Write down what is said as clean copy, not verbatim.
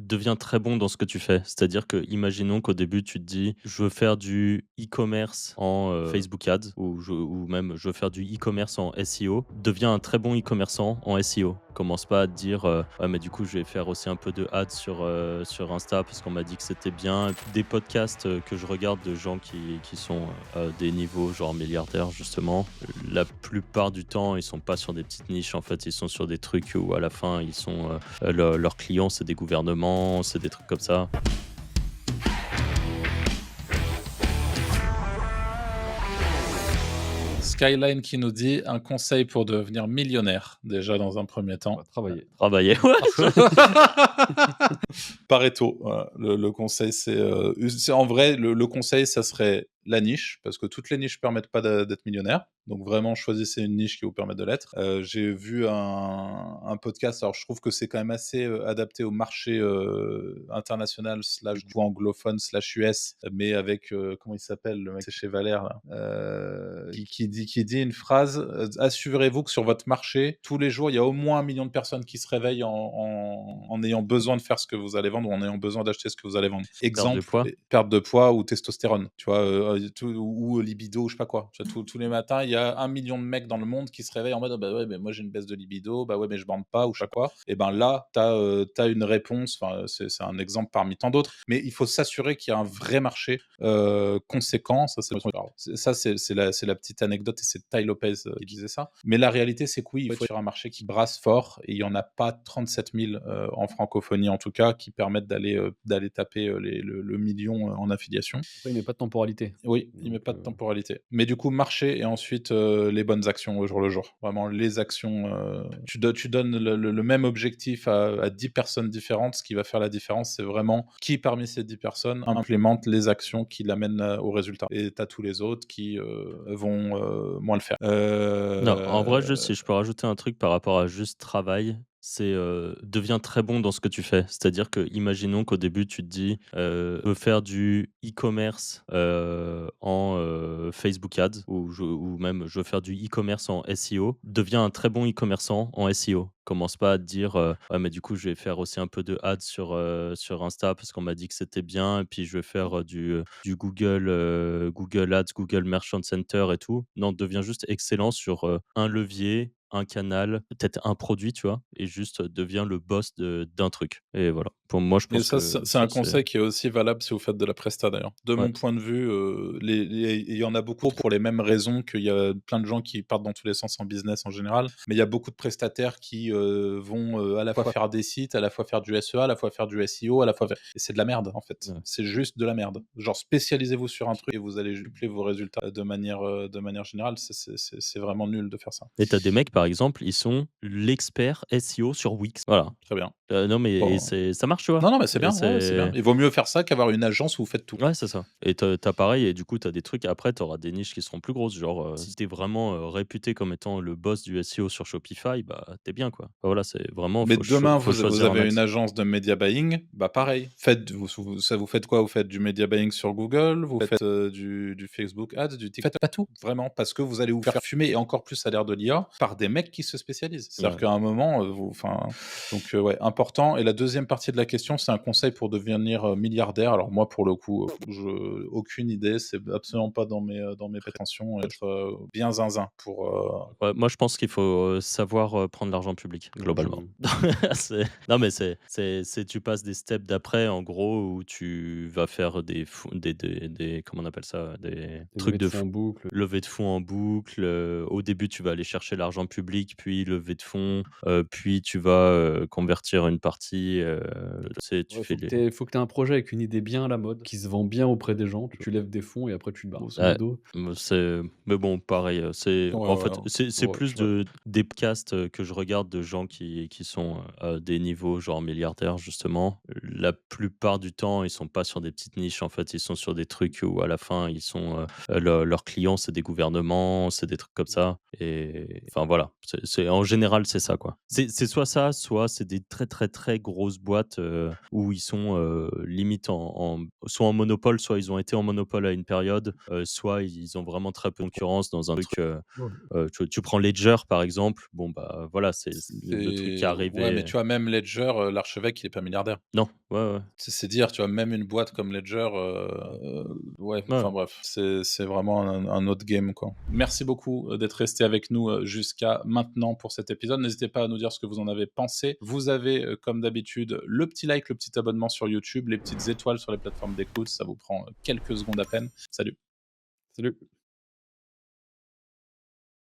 deviens très bon dans ce que tu fais. C'est-à-dire que, imaginons qu'au début, tu te dis: «Je veux faire du e-commerce en, Facebook Ads» ou même: «Je veux faire du e-commerce en SEO». Deviens un très bon e-commerçant en SEO. Commence pas à te dire, «Ouais, mais du coup, je vais faire aussi un peu de ads sur Insta parce qu'on m'a dit que c'était bien». Des podcasts, que je regarde de gens qui sont, des niveaux genre milliardaires justement, la plupart du temps, ils sont pas sur des petites niches, en fait, ils sont sur des trucs où à la fin, ils sont, leurs clients, c'est des gouvernements, c'est des trucs comme ça. Skyline qui nous dit un conseil pour devenir millionnaire, déjà dans un premier temps. Bah, travailler. Travailler, ouais, Pareto, voilà, le conseil c'est en vrai le conseil ça serait la niche, parce que toutes les niches permettent pas d'être millionnaire. Donc vraiment choisissez une niche qui vous permet de l'être. J'ai vu un podcast, alors je trouve que c'est quand même assez, adapté au marché, international slash du coup anglophone slash US, mais avec, comment il s'appelle le mec? C'est chez Valère là, qui dit une phrase, «Assurez-vous que sur votre marché, tous les jours, il y a au moins 1 000 000 de personnes qui se réveillent en ayant besoin de faire ce que vous allez vendre ou en ayant besoin d'acheter ce que vous allez vendre». perte de Exemple, poids. perte de poids ou testostérone, tu vois? Ou libido, je sais pas quoi. Tu vois? Tous les matins, il y a 1 million de mecs dans le monde qui se réveillent en mode: «Ah bah ouais, mais moi j'ai une baisse de libido, bah ouais, mais je bande pas» ou je sais pas quoi. Et ben là, tu as une réponse, enfin, c'est un exemple parmi tant d'autres, mais il faut s'assurer qu'il y a un vrai marché, conséquent. Ça, c'est la petite anecdote et c'est Ty Lopez, qui disait ça. Mais la réalité, c'est que oui, il faut être sur un marché qui brasse fort et il y en a pas 37 000, en francophonie en tout cas, qui permettent d'aller taper, le million, en affiliation. Après, il met pas de temporalité. Oui, il met Donc pas de temporalité. Mais du coup, marché et ensuite, les bonnes actions au jour le jour. Vraiment les actions, tu donnes le même objectif à 10 personnes différentes. Ce qui va faire la différence, c'est vraiment qui parmi ces 10 personnes implémente les actions qui l'amènent, au résultat. Et tu as tous les autres qui, vont, moins le faire. Non, en vrai, juste si je peux rajouter un truc par rapport à juste travail, c'est, deviens très bon dans ce que tu fais. C'est-à-dire que, imaginons qu'au début tu te dis, «Je veux faire du e-commerce, en, Facebook Ads» ou même: «Je veux faire du e-commerce en SEO». Deviens un très bon e-commerçant en SEO. Commence pas à te dire, «Ouais, mais du coup, je vais faire aussi un peu de ads sur Insta parce qu'on m'a dit que c'était bien et puis je vais faire, du Google Ads, Google Merchant Center et tout». Non, deviens juste excellent sur, un levier, un canal, peut-être un produit, tu vois? Et juste, deviens le boss d'un truc et voilà. Pour moi, je Et pense ça, que c'est ça, un c'est conseil qui est aussi valable si vous faites de la presta d'ailleurs. De ouais. mon point de vue, il y en a beaucoup pour les mêmes raisons qu'il y a plein de gens qui partent dans tous les sens en business en général, mais il y a beaucoup de prestataires qui, vont, à la fois faire des sites, à la fois faire du SEA, à la fois faire du SEO, à la fois faire et c'est de la merde en fait. Ouais. C'est juste de la merde. Genre spécialisez-vous sur un truc et vous allez tripler vos résultats de manière générale. C'est vraiment nul de faire ça. Et tu des mecs, par exemple, ils sont l'expert SEO sur Wix. Voilà. Très bien. Non, mais et Bon, ça marche, tu vois? non, non, mais c'est Et bien, ouais, ouais, c'est bien. c'est Il vaut mieux faire ça qu'avoir une agence où vous faites tout. Ouais, c'est ça et tu pareil et du coup, tu as des trucs après, tu auras des niches qui seront plus grosses. Genre, si tu es vraiment, réputé comme étant le boss du SEO sur Shopify, bah, tu es bien, quoi. Voilà, c'est vraiment Mais demain, faut vous choisir un avez une axe. agence de media buying, bah, pareil. Vous faites quoi? Vous faites du media buying sur Google, vous faites, du Facebook Ads, du TikTok, faites pas tout, vraiment, parce que vous allez vous faire fumer et encore plus à l'ère de l'IA par des mecs qui se spécialisent. C'est-à-dire Ouais. qu'à un moment, vous enfin, donc ouais, important. Et la deuxième partie de la question, c'est un conseil pour devenir, milliardaire. Alors moi, pour le coup, je aucune idée, c'est absolument pas dans mes prétentions, être, bien zinzin pour, Ouais, moi, je pense qu'il faut, savoir, prendre l'argent public, non, globalement. C'est non, mais c'est tu passes des steps d'après, en gros, où tu vas faire des comment on appelle ça? Des des trucs levées de de fonds f en boucle. levée de fonds en boucle, au début, tu vas aller chercher l'argent public, puis levée de fonds, puis tu vas, convertir une partie, tu Ouais, fais les faut que tu un projet avec une idée bien à la mode, qui se vend bien auprès des gens. Tu lèves des fonds et après tu te barres. Grosso ouais, modo, mais bon, pareil, c'est ouais, en ouais, fait, hein. c'est ouais, plus ouais. des podcasts, que je regarde de gens qui sont, des niveaux genre milliardaires justement. La plupart du temps, ils sont pas sur des petites niches, en fait, ils sont sur des trucs où à la fin, ils sont, leurs clients, c'est des gouvernements, c'est des trucs comme ça et enfin voilà, c'est en général, c'est ça, quoi. C'est soit ça, soit c'est des très, très, très grosses boîtes, où ils sont, limite soit en monopole, soit ils ont été en monopole à une période, soit ils ont vraiment très peu de concurrence dans un truc, Ouais. tu prends Ledger, par exemple, bon, bah, voilà, c'est le truc qui est Ouais, mais arrivé tu vois, même Ledger, l'archevêque, il est pas milliardaire. non, ouais, ouais, C'est dire, tu vois, même une boîte comme Ledger, ouais, ouais. enfin bref, c'est vraiment un autre game, quoi. Merci beaucoup, d'être resté avec nous, jusqu'à maintenant pour cet épisode. N'hésitez pas à nous dire ce que vous en avez pensé. Vous avez, comme d'habitude, le petit like, le petit abonnement sur YouTube, les petites étoiles sur les plateformes d'écoute, ça vous prend, quelques secondes à peine. Salut. Salut.